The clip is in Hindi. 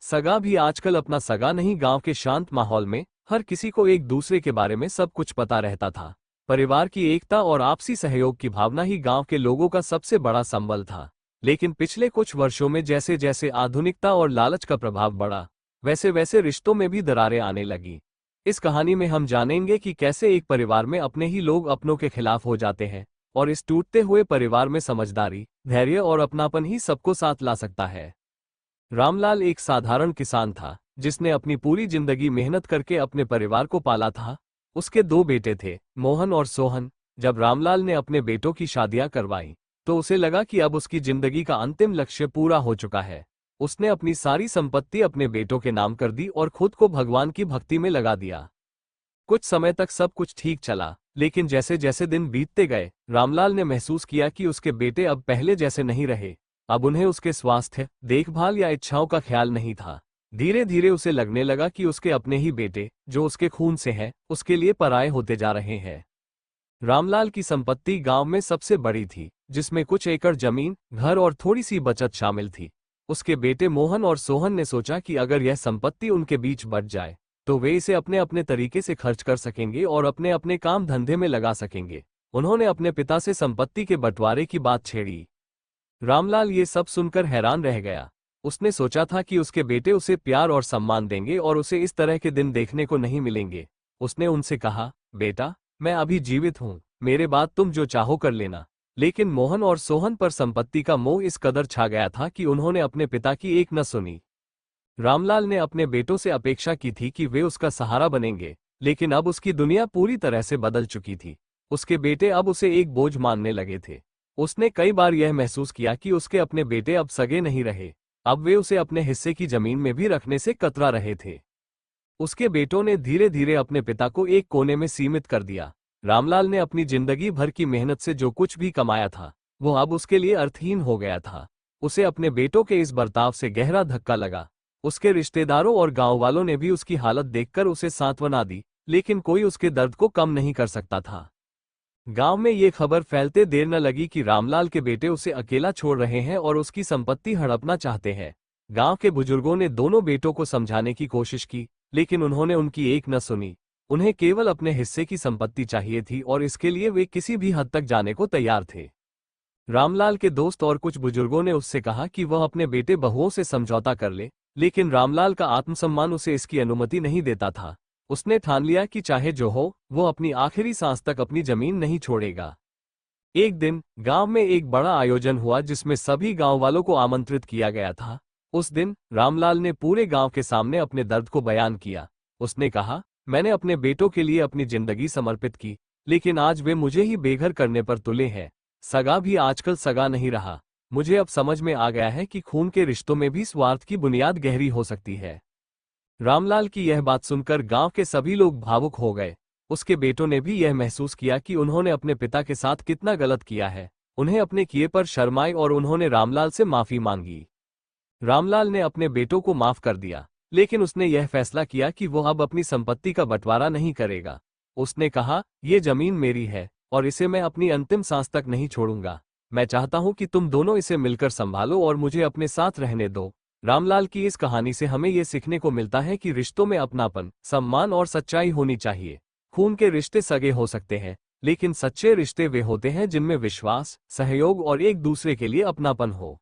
सगा भी आजकल अपना सगा नहीं। गांव के शांत माहौल में हर किसी को एक दूसरे के बारे में सब कुछ पता रहता था। परिवार की एकता और आपसी सहयोग की भावना ही गांव के लोगों का सबसे बड़ा संबल था। लेकिन पिछले कुछ वर्षों में जैसे जैसे आधुनिकता और लालच का प्रभाव बढ़ा, वैसे वैसे रिश्तों में भी दरारें आने लगी। इस कहानी में हम जानेंगे कि कैसे एक परिवार में अपने ही लोग अपनों के खिलाफ हो जाते हैं, और इस टूटते हुए परिवार में समझदारी, धैर्य और अपनापन ही सबको साथ ला सकता है। रामलाल एक साधारण किसान था, जिसने अपनी पूरी जिंदगी मेहनत करके अपने परिवार को पाला था। उसके दो बेटे थे, मोहन और सोहन। जब रामलाल ने अपने बेटों की शादियां करवाई, तो उसे लगा कि अब उसकी जिंदगी का अंतिम लक्ष्य पूरा हो चुका है। उसने अपनी सारी संपत्ति अपने बेटों के नाम कर दी और खुद को भगवान की भक्ति में लगा दिया। कुछ समय तक सब कुछ ठीक चला, लेकिन जैसे जैसे दिन बीतते गए, रामलाल ने महसूस किया कि उसके बेटे अब पहले जैसे नहीं रहे। अब उन्हें उसके स्वास्थ्य, देखभाल या इच्छाओं का ख्याल नहीं था। धीरे धीरे उसे लगने लगा कि उसके अपने ही बेटे, जो उसके खून से हैं, उसके लिए पराये होते जा रहे हैं। रामलाल की संपत्ति गांव में सबसे बड़ी थी, जिसमें कुछ एकड़ जमीन, घर और थोड़ी सी बचत शामिल थी। उसके बेटे मोहन और सोहन ने सोचा कि अगर यह संपत्ति उनके बीच बंट जाए, तो वे इसे अपने अपने तरीके से खर्च कर सकेंगे और अपने अपने काम धंधे में लगा सकेंगे। उन्होंने अपने पिता से संपत्ति के बंटवारे की बात छेड़ी। रामलाल ये सब सुनकर हैरान रह गया। उसने सोचा था कि उसके बेटे उसे प्यार और सम्मान देंगे और उसे इस तरह के दिन देखने को नहीं मिलेंगे। उसने उनसे कहा, बेटा, मैं अभी जीवित हूँ, मेरे बाद तुम जो चाहो कर लेना। लेकिन मोहन और सोहन पर संपत्ति का मोह इस कदर छा गया था कि उन्होंने अपने पिता की एक न सुनी। रामलाल ने अपने बेटों से अपेक्षा की थी कि वे उसका सहारा बनेंगे, लेकिन अब उसकी दुनिया पूरी तरह से बदल चुकी थी। उसके बेटे अब उसे एक बोझ मानने लगे थे। उसने कई बार यह महसूस किया कि उसके अपने बेटे अब सगे नहीं रहे। अब वे उसे अपने हिस्से की जमीन में भी रखने से कतरा रहे थे। उसके बेटों ने धीरे धीरे अपने पिता को एक कोने में सीमित कर दिया। रामलाल ने अपनी जिंदगी भर की मेहनत से जो कुछ भी कमाया था, वो अब उसके लिए अर्थहीन हो गया था। उसे अपने बेटों के इस बर्ताव से गहरा धक्का लगा। उसके रिश्तेदारों और गांव वालों ने भी उसकी हालत देखकर उसे सांत्वना दी, लेकिन कोई उसके दर्द को कम नहीं कर सकता था। गांव में ये खबर फैलते देर न लगी कि रामलाल के बेटे उसे अकेला छोड़ रहे हैं और उसकी संपत्ति हड़पना चाहते हैं। गांव के बुजुर्गों ने दोनों बेटों को समझाने की कोशिश की, लेकिन उन्होंने उनकी एक न सुनी। उन्हें केवल अपने हिस्से की संपत्ति चाहिए थी और इसके लिए वे किसी भी हद तक जाने को तैयार थे। रामलाल के दोस्त और कुछ बुजुर्गों ने उससे कहा कि वह अपने बेटे बहुओं से समझौता कर ले, लेकिन रामलाल का आत्मसम्मान उसे इसकी अनुमति नहीं देता था। उसने ठान लिया कि चाहे जो हो, वो अपनी आखिरी सांस तक अपनी जमीन नहीं छोड़ेगा। एक दिन गांव में एक बड़ा आयोजन हुआ जिसमें सभी गांव वालों को आमंत्रित किया गया था। उस दिन रामलाल ने पूरे गांव के सामने अपने दर्द को बयान किया। उसने कहा, मैंने अपने बेटों के लिए अपनी जिंदगी समर्पित की, लेकिन आज वे मुझे ही बेघर करने पर तुले हैं। सगा भी आजकल सगा नहीं रहा। मुझे अब समझ में आ गया है कि खून के रिश्तों में भी स्वार्थ की बुनियाद गहरी हो सकती है। रामलाल की यह बात सुनकर गांव के सभी लोग भावुक हो गए। उसके बेटों ने भी यह महसूस किया कि उन्होंने अपने पिता के साथ कितना गलत किया है। उन्हें अपने किए पर शर्म आई और उन्होंने रामलाल से माफी मांगी। रामलाल ने अपने बेटों को माफ कर दिया, लेकिन उसने यह फैसला किया कि वो अब अपनी संपत्ति का बंटवारा नहीं करेगा। उसने कहा, ये जमीन मेरी है और इसे मैं अपनी अंतिम सांस तक नहीं छोड़ूंगा। मैं चाहता हूं कि तुम दोनों इसे मिलकर संभालो और मुझे अपने साथ रहने दो। रामलाल की इस कहानी से हमें ये सीखने को मिलता है कि रिश्तों में अपनापन, सम्मान और सच्चाई होनी चाहिए। खून के रिश्ते सगे हो सकते हैं, लेकिन सच्चे रिश्ते वे होते हैं जिनमें विश्वास, सहयोग और एक दूसरे के लिए अपनापन हो।